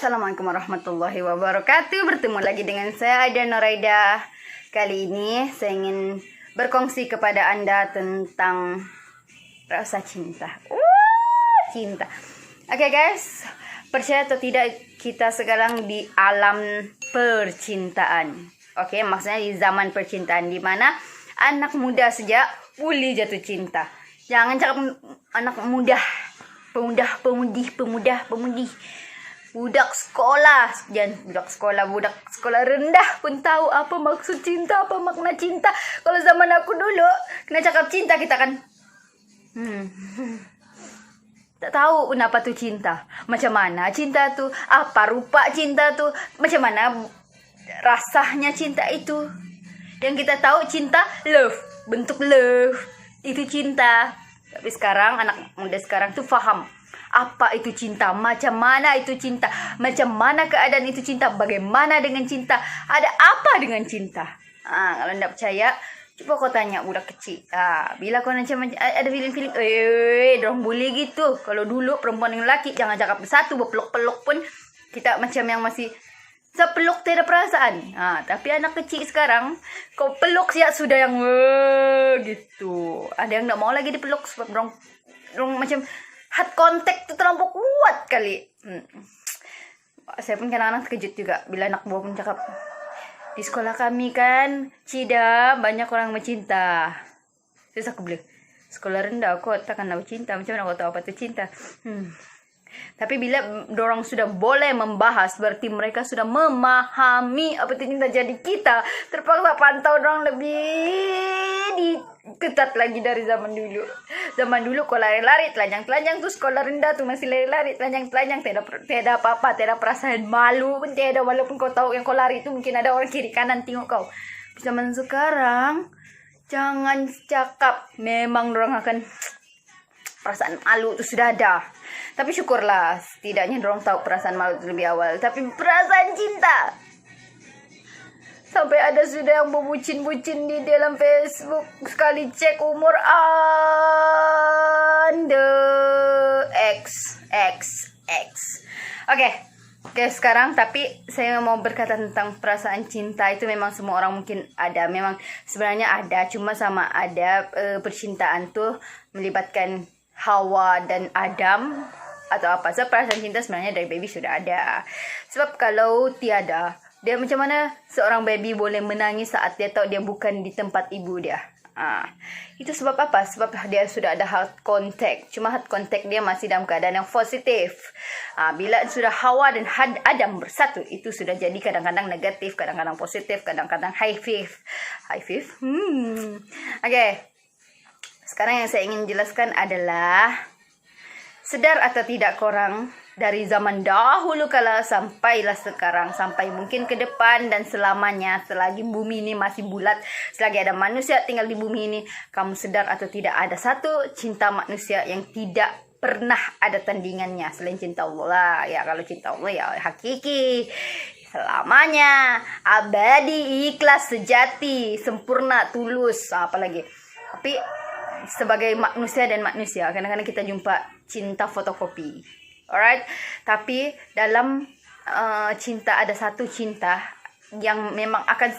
Assalamualaikum warahmatullahi wabarakatuh. Bertemu lagi dengan saya Aida Noraida. Kali ini saya ingin berkongsi kepada Anda tentang rasa cinta. Cinta. Oke guys, percaya atau tidak kita sekarang di alam percintaan. Oke, maksudnya di zaman percintaan di mana anak muda sejak boleh jatuh cinta. Jangan cakap anak muda, pemudi. Budak sekolah, jangan budak sekolah rendah pun tahu apa maksud cinta, apa makna cinta. Kalau zaman aku dulu, kena cakap cinta kita kan tak tahu kenapa tuh cinta. Macam mana cinta tuh, apa rupa cinta tuh, macam mana rasanya cinta itu. Yang kita tahu cinta love, bentuk love, itu cinta. Tapi sekarang anak muda sekarang tuh faham apa itu cinta, macam mana itu cinta, macam mana keadaan itu cinta, bagaimana dengan cinta, ada apa dengan cinta. Kalau tidak percaya, coba kau tanya budak kecil. Bila kau macam ada feeling, dorang boleh gitu. Kalau dulu perempuan dan lelaki jangan cakap bersatu, berpeluk-peluk pun kita macam yang masih sepeluk tiada perasaan. Tapi anak kecil sekarang kau peluk siap sudah yang gitu. Ada yang tak mau lagi dipeluk sebab dorang macam heart contact tu terlalu kuat kali. Saya pun kadang-kadang terkejut juga bila anak buah pun cakap, di sekolah kami kan Cida banyak orang mencinta. Terus aku bilang, sekolah rendah kau takkan tahu cinta, macam mana kau tahu apa itu cinta? Tapi bila dorang sudah boleh membahas, berarti mereka sudah memahami apa itu cinta. Jadi kita terpaksa pantau dorang lebih ketat lagi dari zaman dulu. Zaman dulu kau lari-lari, telanjang-telanjang tuh sekolah rendah tuh masih lari-lari, telanjang-telanjang, tiada apa-apa, tiada perasaan malu pun tiada, walaupun kau tahu yang kau lari itu mungkin ada orang kiri kanan tengok kau. Zaman sekarang jangan cakap memang dorang akan perasaan malu itu sudah ada. Tapi syukurlah setidaknya dorang tahu perasaan malu itu lebih awal. Tapi perasaan cinta, sampai ada sudah yang berbucin-bucin di dalam Facebook. Sekali cek umur Anda XX. Oke, sekarang tapi saya mau berkata tentang perasaan cinta itu memang semua orang mungkin ada. Memang sebenarnya ada, cuma sama ada percintaan tuh melibatkan Hawa dan Adam atau apa. Sebab perasaan cinta sebenarnya dari baby sudah ada. Sebab kalau tiada, dia macam mana seorang baby boleh menangis saat dia tahu dia bukan di tempat ibu dia. Itu sebab apa? Sebab dia sudah ada heart contact. Cuma heart contact dia masih dalam keadaan yang positif. Bila sudah Hawa dan Adam bersatu, itu sudah jadi kadang-kadang negatif, kadang-kadang positif, kadang-kadang high fifth. Oke. Sekarang yang saya ingin jelaskan adalah, sedar atau tidak korang, dari zaman dahulu kala sampailah sekarang, sampai mungkin ke depan dan selamanya, selagi bumi ini masih bulat, selagi ada manusia tinggal di bumi ini, kamu sedar atau tidak, ada satu cinta manusia yang tidak pernah ada tandingannya selain cinta Allah lah. Ya kalau cinta Allah ya hakiki, selamanya, abadi, ikhlas, sejati, sempurna, tulus, apalagi. Tapi sebagai manusia dan manusia, kadang-kadang kita jumpa cinta fotokopi. Alright, tapi dalam cinta ada satu cinta yang memang akan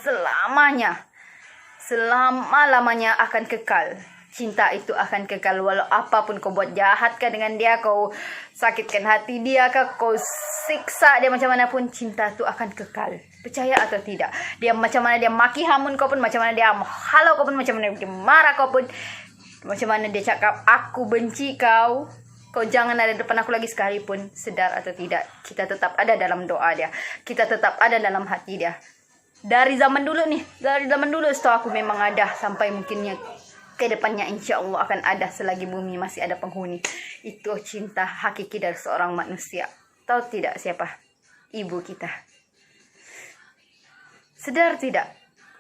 selama-lamanya akan kekal. Cinta itu akan kekal walau apapun kau buat jahat dengan dia, kau sakitkan hati dia, kau siksa dia macam mana pun, cinta itu akan kekal. Percaya atau tidak, dia macam mana dia maki hamun kau pun, macam mana dia halau kau pun, macam mana dia marah kau pun, macam mana dia cakap aku benci kau, kau jangan ada depan aku lagi sekalipun, sedar atau tidak, kita tetap ada dalam doa dia, kita tetap ada dalam hati dia. Dari zaman dulu setahu aku memang ada, sampai mungkinnya ke depannya insya Allah akan ada selagi bumi masih ada penghuni. Itu cinta hakiki dari seorang manusia. Tahu tidak siapa? Ibu kita. Sedar tidak,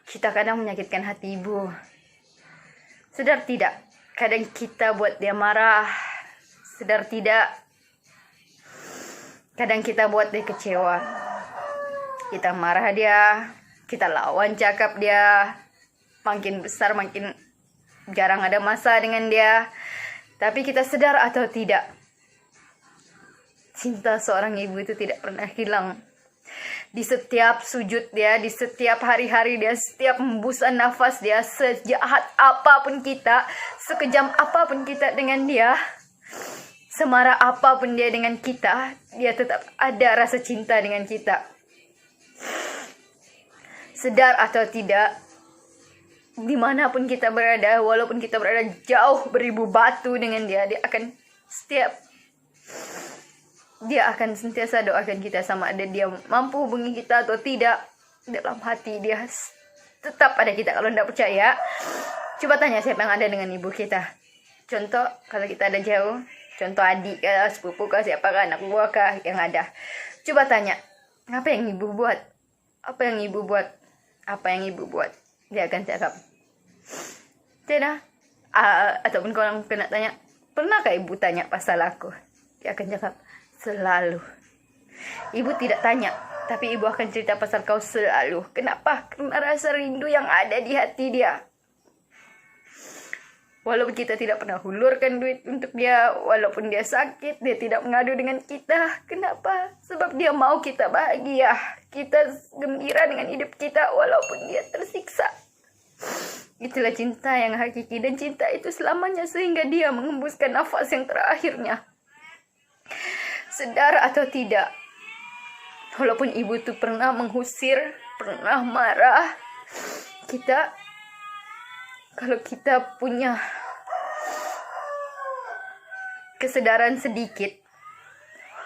kita kadang menyakitkan hati ibu. Sedar tidak, kadang kita buat dia marah. Sedar tidak, kadang kita buat dia kecewa. Kita marah dia, kita lawan cakap dia, makin besar makin jarang ada masa dengan dia. Tapi kita sedar atau tidak, Cinta seorang ibu itu tidak pernah hilang. Di setiap sujud dia, di setiap hari-hari dia, setiap hembusan nafas dia, sejahat apapun kita, sekejam apapun kita dengan dia, semarah apapun dia dengan kita, dia tetap ada rasa cinta dengan kita. Sedar atau tidak, dimanapun kita berada, walaupun kita berada jauh beribu batu dengan dia, dia akan sentiasa doakan kita, sama ada dia mampu hubungi kita atau tidak. Dalam hati dia tetap ada kita. Kalau tidak percaya, coba tanya siapa yang ada dengan ibu kita. Contoh, kalau kita ada jauh, contoh adik kah, sepupu kah, siapa kah, anak buah kah yang ada. Coba tanya, apa yang ibu buat? Apa yang ibu buat? Apa yang ibu buat? Dia akan cakap, tidak. Ataupun kalau orang kena tanya, pernahkah ibu tanya pasal aku? Dia akan cakap, selalu. Ibu tidak tanya, tapi ibu akan cerita pasal kau selalu. Kenapa? Karena rasa rindu yang ada di hati dia. Walaupun kita tidak pernah hulurkan duit untuk dia, walaupun dia sakit, dia tidak mengadu dengan kita. Kenapa? Sebab dia mau kita bahagia, kita gembira dengan hidup kita walaupun dia tersiksa. Itulah cinta yang hakiki, dan cinta itu selamanya, sehingga dia mengembuskan nafas yang terakhirnya. Sedar atau tidak, walaupun ibu itu pernah mengusir, pernah marah, kalau kita punya kesadaran sedikit,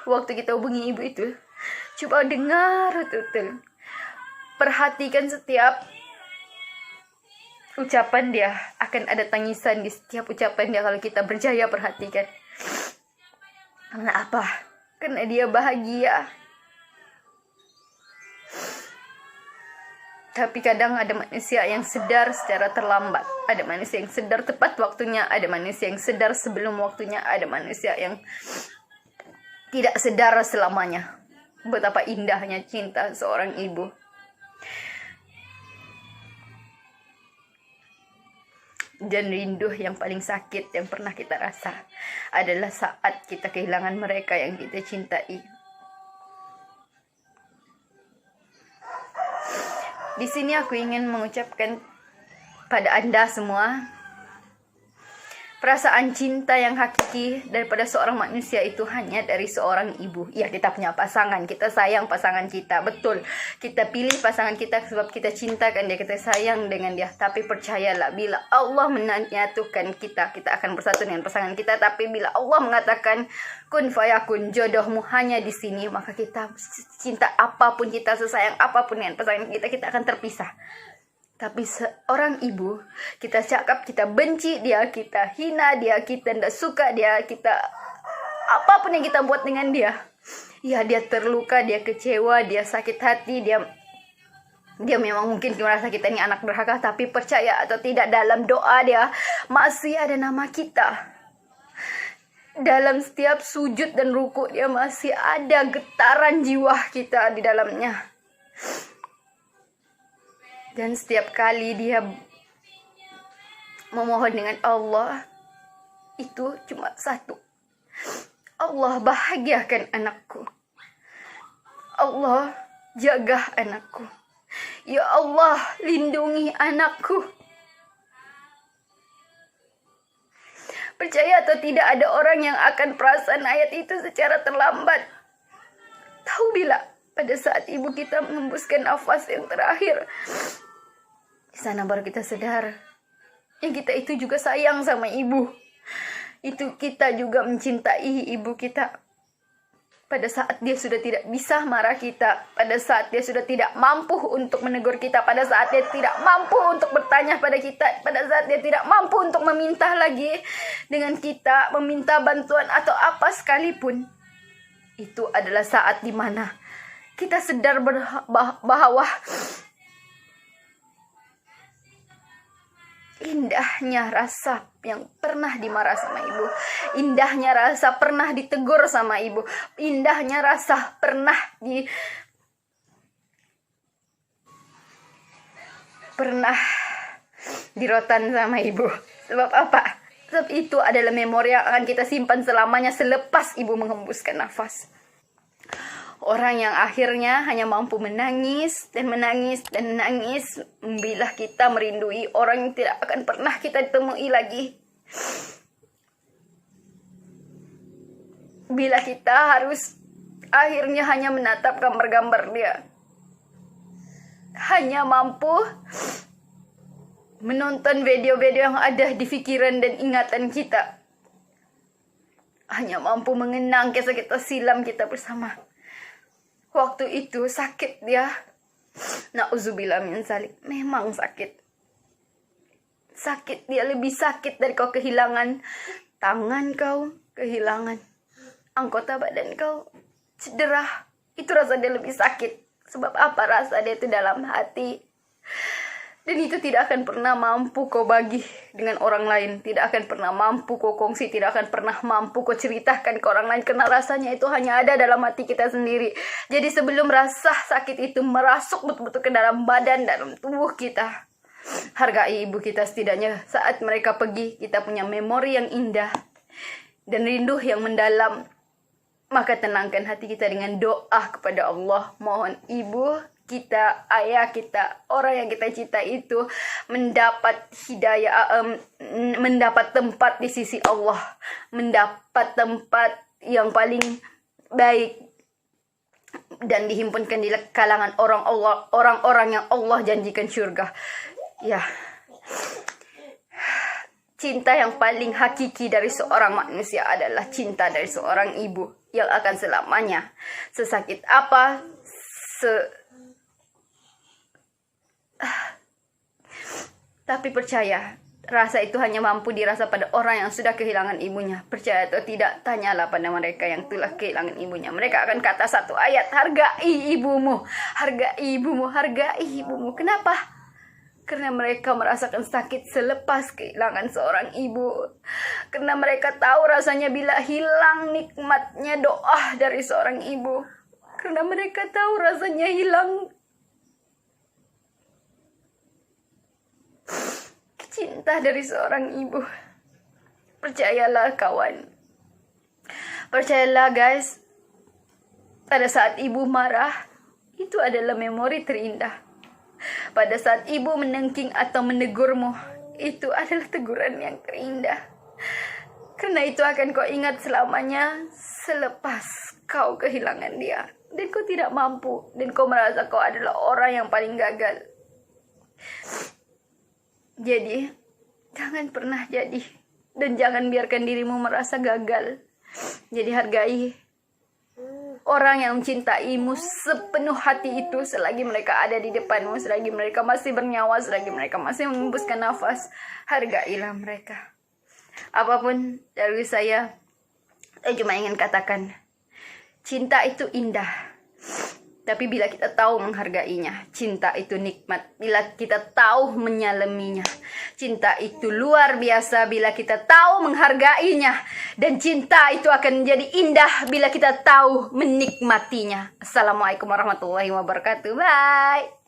waktu kita hubungi ibu itu, coba dengar betul-betul, perhatikan setiap ucapan dia. Akan ada tangisan di setiap ucapan dia kalau kita berjaya perhatikan. Karena apa? Karena dia bahagia. Tapi kadang ada manusia yang sedar secara terlambat. Ada manusia yang sedar tepat waktunya. Ada manusia yang sedar sebelum waktunya. Ada manusia yang tidak sedar selamanya. Betapa indahnya cinta seorang ibu. Dan rindu yang paling sakit yang pernah kita rasa adalah saat kita kehilangan mereka yang kita cintai. Di sini aku ingin mengucapkan pada Anda semua, perasaan cinta yang hakiki daripada seorang manusia itu hanya dari seorang ibu. Ya, kita punya pasangan, kita sayang pasangan kita, betul. Kita pilih pasangan kita sebab kita cintakan dia, kita sayang dengan dia. Tapi percayalah, bila Allah menyatukan kita, kita akan bersatu dengan pasangan kita. Tapi bila Allah mengatakan kun fayakun, jodohmu hanya di sini, maka kita cinta apapun, kita sesayang apapun dengan pasangan kita, kita akan terpisah. Tapi seorang ibu, kita cakap, kita benci dia, kita hina dia, kita tidak suka dia, kita apapun yang kita buat dengan dia, ya dia terluka, dia kecewa, dia sakit hati, dia memang mungkin merasa kita ini anak durhaka. Tapi percaya atau tidak, dalam doa dia masih ada nama kita. Dalam setiap sujud dan ruku dia masih ada getaran jiwa kita di dalamnya. Dan setiap kali dia memohon dengan Allah, itu cuma satu. Allah bahagiakan anakku. Allah jaga anakku. Ya Allah lindungi anakku. Percaya atau tidak, ada orang yang akan perasan ayat itu secara terlambat. Tahu bila pada saat ibu kita mengembuskan nafas yang terakhir, di sana baru kita sadar, yang kita itu juga sayang sama ibu. Itu kita juga mencintai ibu kita. Pada saat dia sudah tidak bisa marah kita, pada saat dia sudah tidak mampu untuk menegur kita, pada saat dia tidak mampu untuk bertanya pada kita, pada saat dia tidak mampu untuk meminta lagi dengan kita, meminta bantuan atau apa sekalipun. Itu adalah saat dimana kita sadar bahwa indahnya rasa yang pernah dimarah sama ibu, indahnya rasa pernah ditegur sama ibu, indahnya rasa pernah dirotan sama ibu. Sebab apa? Sebab itu adalah memori yang akan kita simpan selamanya selepas ibu menghembuskan nafas. Orang yang akhirnya hanya mampu menangis dan menangis dan menangis bila kita merindui orang yang tidak akan pernah kita temui lagi. Bila kita harus akhirnya hanya menatap gambar-gambar dia. Hanya mampu menonton video-video yang ada di pikiran dan ingatan kita. Hanya mampu mengenang kisah-kisah silam kita bersama. Waktu itu sakit dia. Na'udzubillah min zalik. Memang sakit. Sakit dia lebih sakit dari kau kehilangan tangan kau, kehilangan anggota badan kau cedera. Itu rasa dia lebih sakit. Sebab apa? Rasa dia itu dalam hati. Dan itu tidak akan pernah mampu kau bagi dengan orang lain. Tidak akan pernah mampu kau kongsi. Tidak akan pernah mampu kau ceritakan ke orang lain. Karena rasanya itu hanya ada dalam hati kita sendiri. Jadi sebelum rasa sakit itu merasuk betul-betul ke dalam badan, dalam tubuh kita, hargai ibu kita setidaknya. Saat mereka pergi, kita punya memori yang indah dan rindu yang mendalam. Maka tenangkan hati kita dengan doa kepada Allah. Mohon ibu kita, ayah kita, orang yang kita cinta itu mendapat hidayah, mendapat tempat di sisi Allah, mendapat tempat yang paling baik dan dihimpunkan di kalangan orang-orang yang Allah janjikan surga. Ya, cinta yang paling hakiki dari seorang manusia adalah cinta dari seorang ibu yang akan selamanya, sesakit apa, tapi percaya, rasa itu hanya mampu dirasa pada orang yang sudah kehilangan ibunya. Percaya atau tidak, tanyalah pada mereka yang telah kehilangan ibunya. Mereka akan kata satu ayat, hargai ibumu, hargai ibumu, hargai ibumu. Kenapa? Karena mereka merasakan sakit selepas kehilangan seorang ibu. Karena mereka tahu rasanya bila hilang nikmatnya doa dari seorang ibu. Karena mereka tahu rasanya hilang cinta dari seorang ibu. Percayalah kawan. Percayalah guys. Pada saat ibu marah, itu adalah memori terindah. Pada saat ibu menengking atau menegurmu, itu adalah teguran yang terindah. Karena itu akan kau ingat selamanya selepas kau kehilangan dia. Dan kau tidak mampu. Dan kau merasa kau adalah orang yang paling gagal. Jadi, jangan pernah jadi. Dan jangan biarkan dirimu merasa gagal. Jadi hargai orang yang mencintaimu sepenuh hati itu selagi mereka ada di depanmu, selagi mereka masih bernyawa, selagi mereka masih mengembuskan nafas. Hargailah mereka. Apapun dari saya cuma ingin katakan, cinta itu indah. Tapi bila kita tahu menghargainya, cinta itu nikmat. Bila kita tahu menyalaminya, cinta itu luar biasa bila kita tahu menghargainya. Dan cinta itu akan menjadi indah bila kita tahu menikmatinya. Assalamualaikum warahmatullahi wabarakatuh. Bye.